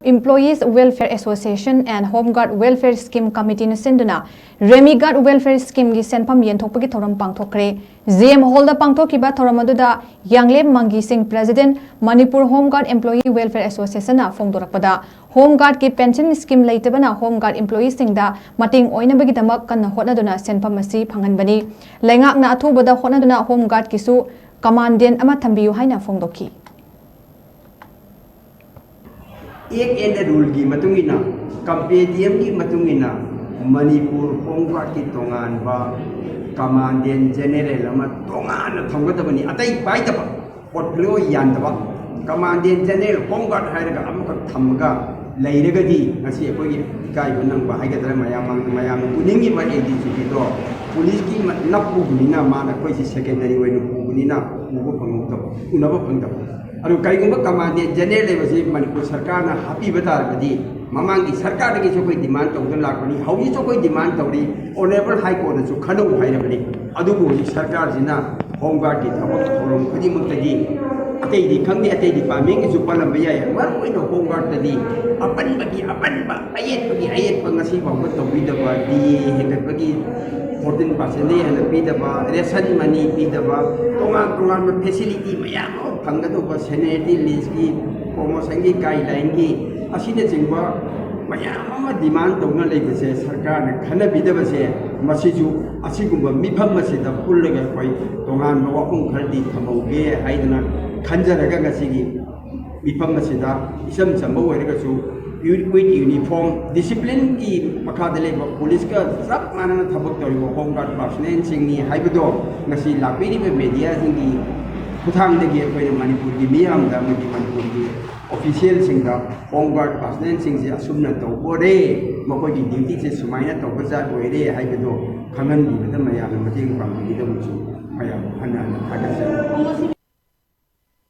Employees Welfare Association and Home Guard Welfare Scheme Committee na sinduna Remy Guard Welfare Scheme gi senpam yenthokpagi thoram pangthokre GM Hall da pangthokiba thoram aduda Yanglem Mangi Singh President Manipur Home Guard Employee Welfare Association na phongdorakpada Home Guard ki pension scheme leitabana Home Guard employees singda mating oinabagi damak kanna hotnaduna senpam asi phanganbani lengak na athubada hotnaduna Home Guard kisu commandant ama thambiyu haina phongdoki एक and rule की मतुंगिना compendium की मतुंगिना Manipur home guard की तोंगान बा commandant general अमा तोंगान थंगदबनी अतै बाइदबा पोर्टफोलियो यानदबा कमांडेंट जनरल होम गार्ड हायरगा अमक थमगा लेरगदी ngasi अखोगी इकाई बनंग बा हायगदरा मयाम पुनिंगी बा एडीसीपी दो पुलिस की नपुगनिना माना कोई सेकेंडरी वेनु पुगनिना उबो फंगदब उनबो फंगदब अरु कईगुंबा कमांडेंट जनरल लेबसी मणिपुर सरकार ना हापी बतारगदी ममांगी सरकार की जो कोई डिमांड तौदन लाकनी हौजी जो कोई डिमांड तौरी ऑनरेबल हाई कोर्ट जो खनौ हाइरबनी अदुबो सरकार जिना होम गार्ड की थबक थोरम खदिमुक्तगी अतैदी खंगे अतैदी पामेंग जो पलम याय मर ओइनो होम गार्ड तदी अपनबगी अपनबा अयेत ngasi बावत तौबीदबा डी हेगतबगी 14% ने हन पीदबा ration money पीदबा तोंगान facility मयाम फंगदोबा sanity list की प्रमोशन की गाइडलाइन की असिने चिंबा मयाम डिमांड तौना लेबसे सरकार ने खनबिदबसे मसिजु असिगुंबा मिफम मसिदा पुल्लगा कोई तोंगान वाकुं खरदी थमौगे हाइदना खंजरगा गसिगी मिफम मसिदा इसम चंबो ओइरगसु with uniform discipline की मखादा लेबा पुलिस का सब मानना थबक तौरिबा होम गार्ड पर्सनल सिंगनी हाइबदो ngasi लापिरिबा मीडिया सिंगी खुथांगदगी अखोय मणिपुर की मियामदा मणिपुर की ऑफिशियल सिंगा होम गार्ड पर्सनल सिंगसे असुमना तौबोरे मखोय की ड्यूटी से सुमाइना तौबजा ओइरे हाइबदो खंगन बिबदा मयाम मतेंग पांगीदमसु मयाम हन्ना थागसे